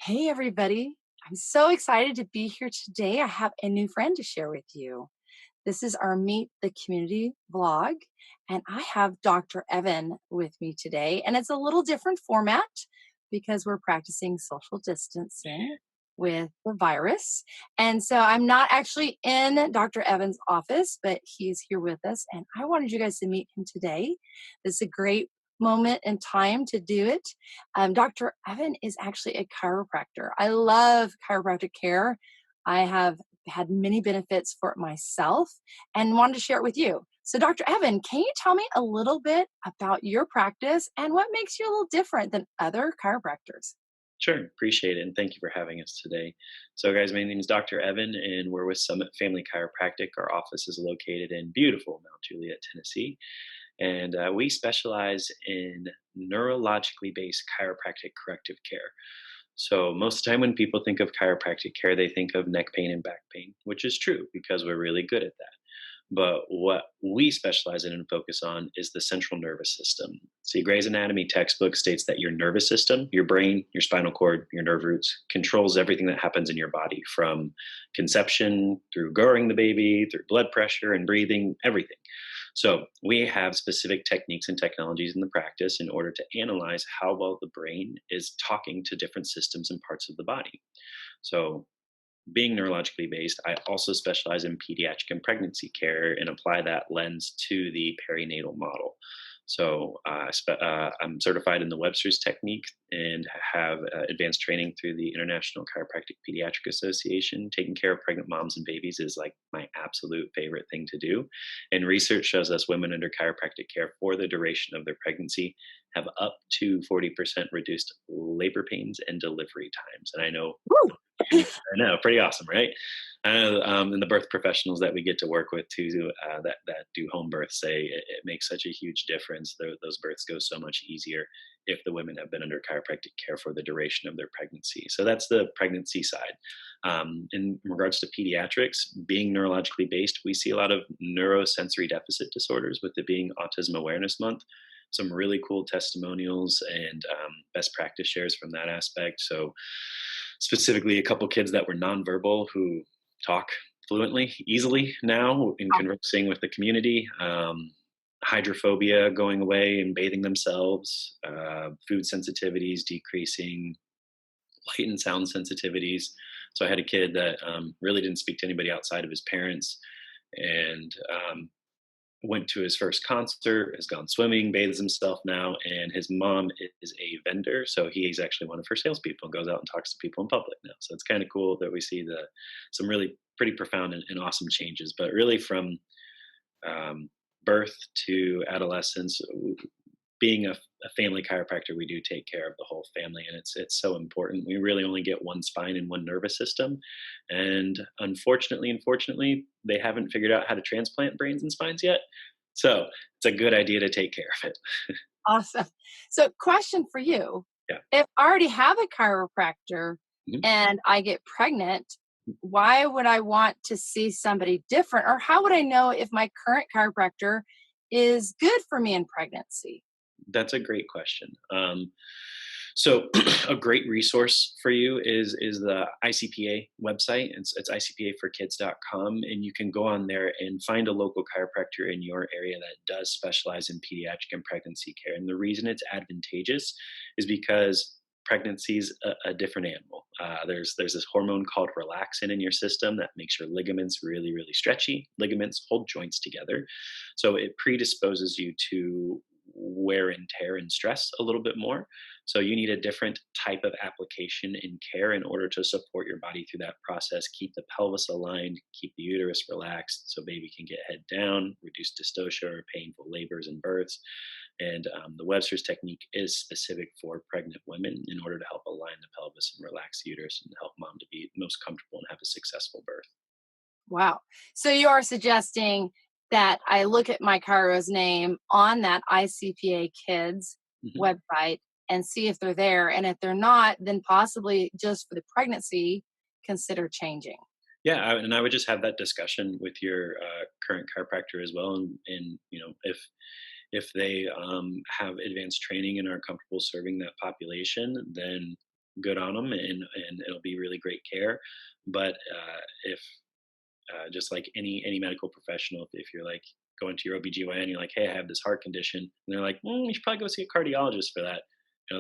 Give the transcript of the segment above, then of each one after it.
Hey, everybody. I'm so excited to be here today. I have a new friend to share with you. This is our Meet the Community vlog, and I have Dr. Evan with me today. And it's a little different format because we're practicing social distancing with the virus. And so I'm not actually in Dr. Evan's office, but he's here with us. And I wanted you guys to meet him today. This is a great moment and time to do it. Dr. Evan is actually a chiropractor. I love chiropractic care. I have had many benefits for it myself and wanted to share it with you. So, Dr. Evan, can you tell me a little bit about your practice and what makes you a little different than other chiropractors? Sure, appreciate it, and thank you for having us today. So, guys, my name is Dr. Evan, and we're with Summit Family Chiropractic. Our office is located in beautiful Mount Juliet, Tennessee, and we specialize in neurologically based chiropractic corrective care. So, most of the time when people think of chiropractic care, they think of neck pain and back pain, which is true because we're really good at that. But what we specialize in and focus on is the central nervous system. See, Gray's Anatomy textbook states that your nervous system, your brain, your spinal cord, your nerve roots, controls everything that happens in your body from conception through growing the baby, through blood pressure and breathing, everything. So we have specific techniques and technologies in the practice in order to analyze how well the brain is talking to different systems and parts of the body. So being neurologically based, I also specialize in pediatric and pregnancy care and apply that lens to the perinatal model. So I'm certified in the Webster's technique and have advanced training through the International Chiropractic Pediatric Association. Taking care of pregnant moms and babies is like my absolute favorite thing to do. And research shows us women under chiropractic care for the duration of their pregnancy have up to 40% reduced labor pains and delivery times. And I know Woo! I know, pretty awesome, right? I know, and the birth professionals that we get to work with too, that do home births say it makes such a huge difference. Those births go so much easier if the women have been under chiropractic care for the duration of their pregnancy. So that's the pregnancy side. In regards to pediatrics, being neurologically based, we see a lot of neurosensory deficit disorders with it being Autism Awareness Month. Some really cool testimonials and best practice shares from that aspect. So, specifically, a couple kids that were nonverbal who talk fluently, easily now in Oh, conversing with the community. Hydrophobia going away and bathing themselves, food sensitivities decreasing, light and sound sensitivities. So I had a kid that really didn't speak to anybody outside of his parents, and went to his first concert, has gone swimming, bathes himself now, and his mom is a vendor. So he's actually one of her salespeople and goes out and talks to people in public now. So it's kind of cool that we see some really pretty profound and awesome changes. But really, from um, birth to adolescence, being a family chiropractor, we do take care of the whole family, and it's so important. We really only get one spine and one nervous system, and unfortunately, they haven't figured out how to transplant brains and spines yet. So it's a good idea to take care of it. awesome. So, question for you. Yeah. If I already have a chiropractor Mhm. and I get pregnant, why would I want to see somebody different? Or how would I know if my current chiropractor is good for me in pregnancy? That's a great question. So a great resource for you is the ICPA website. It's icpaforkids.com, and you can go on there and find a local chiropractor in your area that does specialize in pediatric and pregnancy care. And the reason it's advantageous is because pregnancy is a different animal. There's this hormone called relaxin in your system that makes your ligaments really stretchy. Ligaments hold joints together, so it predisposes you to wear and tear and stress a little bit more. So you need a different type of application in care in order to support your body through that process, keep the pelvis aligned, keep the uterus relaxed so baby can get head down, reduce dystocia or painful labors and births. And the Webster's technique is specific for pregnant women in order to help align the pelvis and relax the uterus and help mom to be most comfortable and have a successful birth. Wow. So you are suggesting that I look at my chiro's name on that ICPA Kids Mhm. website and see if they're there. And if they're not, then possibly just for the pregnancy, consider changing. Yeah, and I would just have that discussion with your current chiropractor as well, and if they have advanced training and are comfortable serving that population, then good on them, and it'll be really great care. But if just like any medical professional, if you're like going to your OBGYN, you're like, hey, I have this heart condition, and they're like, you should probably go see a cardiologist for that.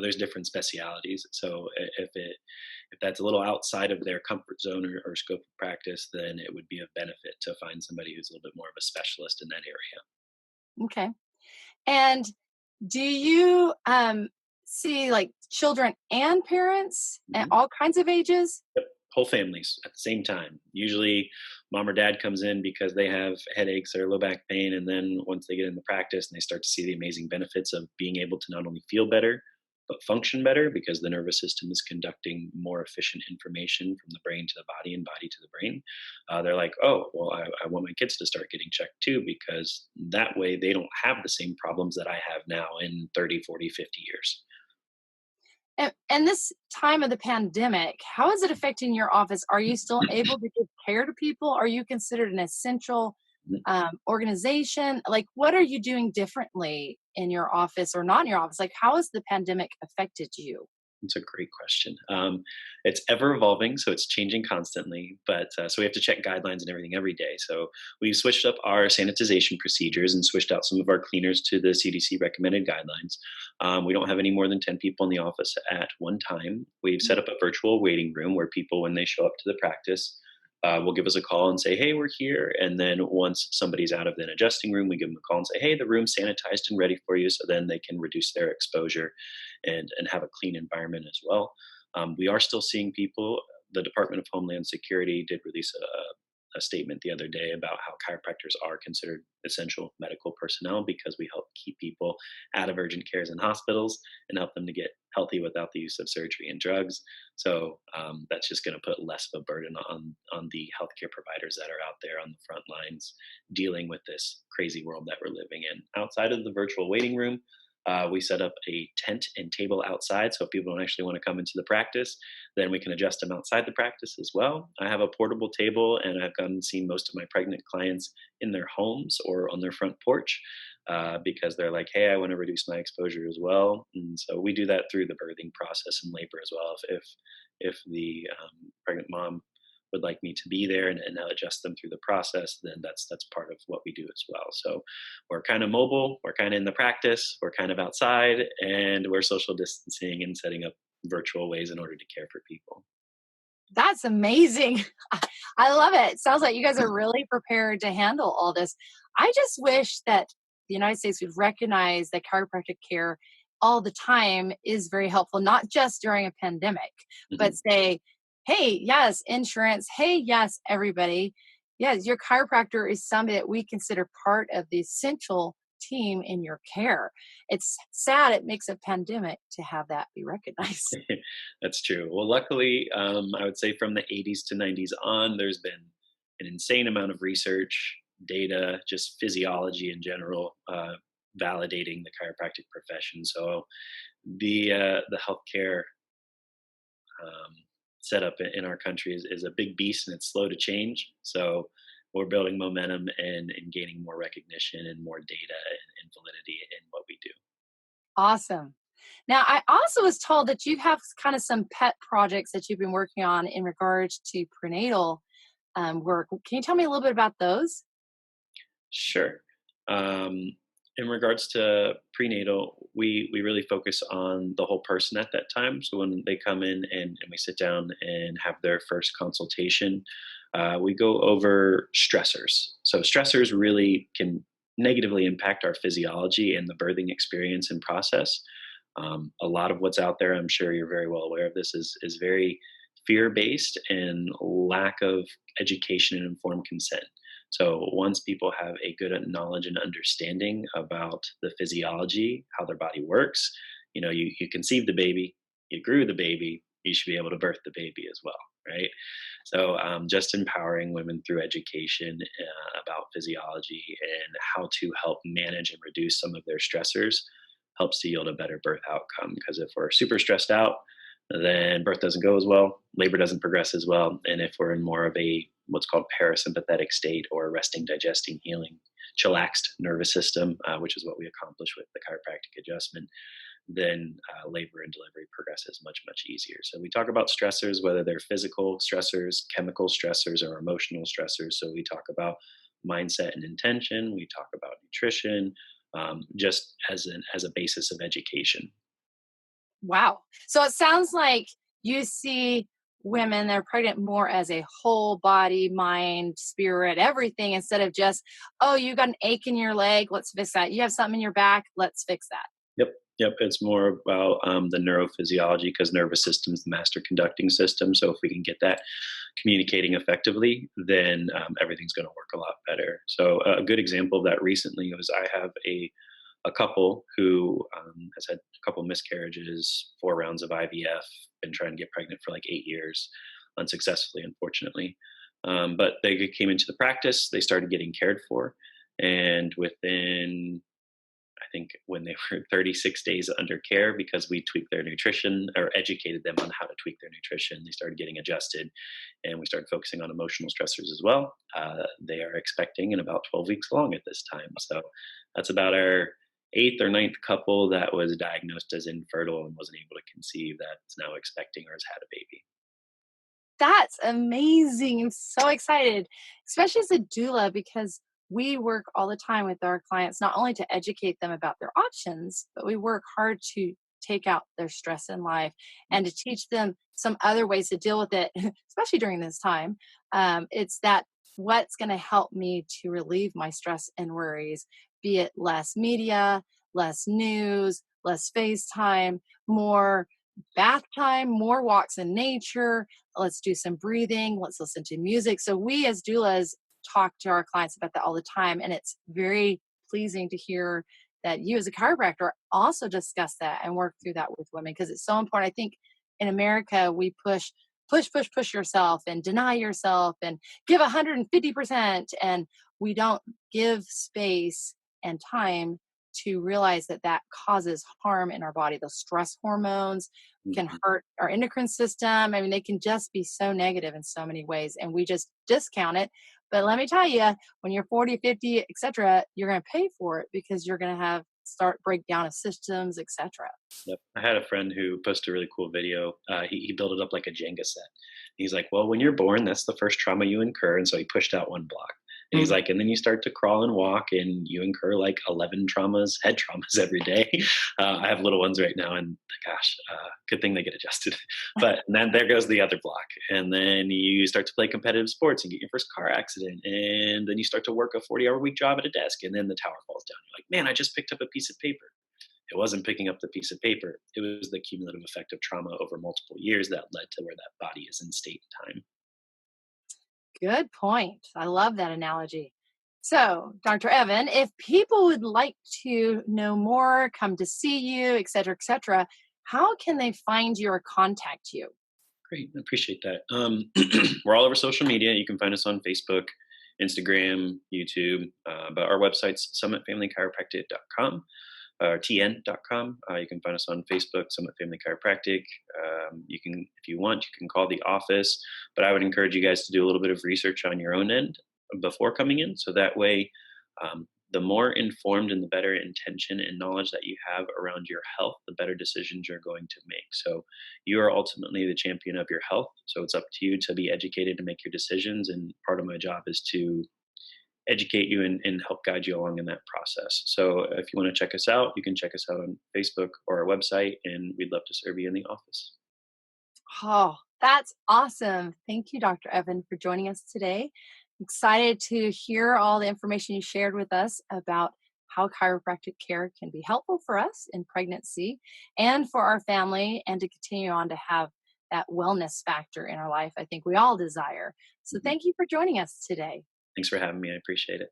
There's different specialities. So if that's a little outside of their comfort zone or scope of practice, then it would be of benefit to find somebody who's a little bit more of a specialist in that area. Okay. And do you see like children and parents and Mhm. all kinds of ages? Yep, whole families at the same time. Usually, mom or dad comes in because they have headaches or low back pain, and then once they get into practice and they start to see the amazing benefits of being able to not only feel better but function better because the nervous system is conducting more efficient information from the brain to the body and body to the brain. They're like, oh, well, I want my kids to start getting checked too because that way they don't have the same problems that I have now in 30, 40, 50 years. And this time of the pandemic, how is it affecting your office? Are you still able to give care to people? Are you considered an essential organization? Like, what are you doing differently in your office or not in your office? Like, how has the pandemic affected you? It's a great question. It's ever evolving, so it's changing constantly. But so we have to check guidelines and everything every day. So we've switched up our sanitization procedures and switched out some of our cleaners to the CDC recommended guidelines. We don't have any more than 10 people in the office at one time. We've set up a virtual waiting room where people, when they show up to the practice, will give us a call and say, "Hey, we're here." And then once somebody's out of the adjusting room, we give them a call and say, "Hey, the room's sanitized and ready for you," so then they can reduce their exposure and have a clean environment as well. We are still seeing people. The Department of Homeland Security did release a statement the other day about how chiropractors are considered essential medical personnel because we help keep people out of urgent cares and hospitals and help them to get healthy without the use of surgery and drugs. So that's just going to put less of a burden on the healthcare providers that are out there on the front lines dealing with this crazy world that we're living in. Outside of the virtual waiting room, we set up a tent and table outside, so if people don't actually want to come into the practice, then we can adjust them outside the practice as well. I have a portable table, and I've gone and seen most of my pregnant clients in their homes or on their front porch because they're like, "Hey, I want to reduce my exposure as well." And so we do that through the birthing process and labor as well. If the pregnant mom would like me to be there and adjust them through the process, then that's part of what we do as well. So we're kind of mobile, we're kind of in the practice, we're kind of outside, and we're social distancing and setting up virtual ways in order to care for people. That's amazing. I love it. Sounds like you guys are really prepared to handle all this. I just wish that the United States would recognize that chiropractic care all the time is very helpful, not just during a pandemic, but Mhm. say, hey, yes, insurance. Hey, yes, everybody. Yes, your chiropractor is somebody that we consider part of the essential team in your care. It's sad it makes a pandemic to have that be recognized. That's true. Well, luckily, I would say from the 80s to 90s on, there's been an insane amount of research, data, just physiology in general, validating the chiropractic profession. So the healthcare um, setup in our country is a big beast and it's slow to change. So we're building momentum and gaining more recognition and more data and validity in what we do. Awesome. Now, I also was told that you have kind of some pet projects that you've been working on in regards to prenatal work. Can you tell me a little bit about those? Sure. Um, in regards to prenatal, we really focus on the whole person at that time. So when they come in and we sit down and have their first consultation, we go over stressors. So stressors really can negatively impact our physiology and the birthing experience and process. A lot of what's out there, I'm sure you're very well aware of this, is very fear based and lack of education and informed consent. So once people have a good knowledge and understanding about the physiology, how their body works, you conceive the baby, you grew the baby, you should be able to birth the baby as well, right? So just empowering women through education about physiology and how to help manage and reduce some of their stressors helps to yield a better birth outcome. Because if we're super stressed out, then birth doesn't go as well, labor doesn't progress as well. And if we're in more of a what's called parasympathetic state or resting, digesting, healing, chillaxed nervous system, which is what we accomplish with the chiropractic adjustment, then labor and delivery progresses much, much easier. So we talk about stressors, whether they're physical stressors, chemical stressors, or emotional stressors. So we talk about mindset and intention. We talk about nutrition, just as a basis of education. Wow. So it sounds like you see women that are pregnant more as a whole body, mind, spirit, everything instead of just, oh, you got an ache in your leg, let's fix that. You have something in your back, let's fix that. Yep. Yep. It's more about the neurophysiology because nervous system is the master conducting system. So if we can get that communicating effectively, then everything's going to work a lot better. So a good example of that recently was I have a couple who has had a couple miscarriages, 4 rounds of IVF, been trying to get pregnant for like 8 years, unsuccessfully, unfortunately. But they came into the practice, they started getting cared for, and within I think when they were 36 days under care, because we tweaked their nutrition or educated them on how to tweak their nutrition, they started getting adjusted, and we started focusing on emotional stressors as well. They are expecting in about 12 weeks along at this time. So that's about our eighth or ninth couple that was diagnosed as infertile and wasn't able to conceive that's now expecting or has had a baby. That's amazing. I'm so excited, especially as a doula, because we work all the time with our clients, not only to educate them about their options, but we work hard to take out their stress in life and to teach them some other ways to deal with it, especially during this time. It's that what's going to help me to relieve my stress and worries, be it less media, less news, less FaceTime, more bath time, more walks in nature. Let's do some breathing. Let's listen to music. So we as doulas talk to our clients about that all the time. And it's very pleasing to hear that you as a chiropractor also discuss that and work through that with women because it's so important. I think in America, we push yourself and deny yourself and give 150%. And we don't give space and time to realize that that causes harm in our body. Those stress hormones can Mhm. hurt our endocrine system. I mean, they can just be so negative in so many ways, and we just discount it. But let me tell you, when you're 40, 50, etc., you're going to pay for it because you're going to have start breakdown of systems, etc. Yep. I had a friend who posted a really cool video. He built it up like a Jenga set. He's like, well, when you're born, that's the first trauma you incur. And so he pushed out one block. And he's like, and then you start to crawl and walk and you incur like 11 traumas, head traumas every day. I have little ones right now and gosh, good thing they get adjusted. But and then there goes the other block. And then you start to play competitive sports and get your first car accident. And then you start to work a 40-hour week job at a desk. And then the tower falls down. You're like, man, I just picked up a piece of paper. It wasn't picking up the piece of paper. It was the cumulative effect of trauma over multiple years that led to where that body is in state and time. Good point. I love that analogy. So, Dr. Evan, if people would like to know more, come to see you, etc., how can they find you or contact you? Great. I appreciate that. We're all over social media. You can find us on Facebook, Instagram, YouTube, but our website's summitfamilychiropractic.com or tn.com. You can find us on Facebook, Summit Family Chiropractic. You can, if you want, you can call the office, but I would encourage you guys to do a little bit of research on your own end before coming in. So that way, the more informed and the better intention and knowledge that you have around your health, the better decisions you're going to make. So you are ultimately the champion of your health. So it's up to you to be educated to make your decisions. And part of my job is to educate you and help guide you along in that process. So if you want to check us out, you can check us out on Facebook or our website, and we'd love to serve you in the office. Oh, that's awesome. Thank you, Dr. Evan, for joining us today. Excited to hear all the information you shared with us about how chiropractic care can be helpful for us in pregnancy and for our family, and to continue on to have that wellness factor in our life. I think we all desire. So, Mhm. thank you for joining us today. Thanks for having me. I appreciate it.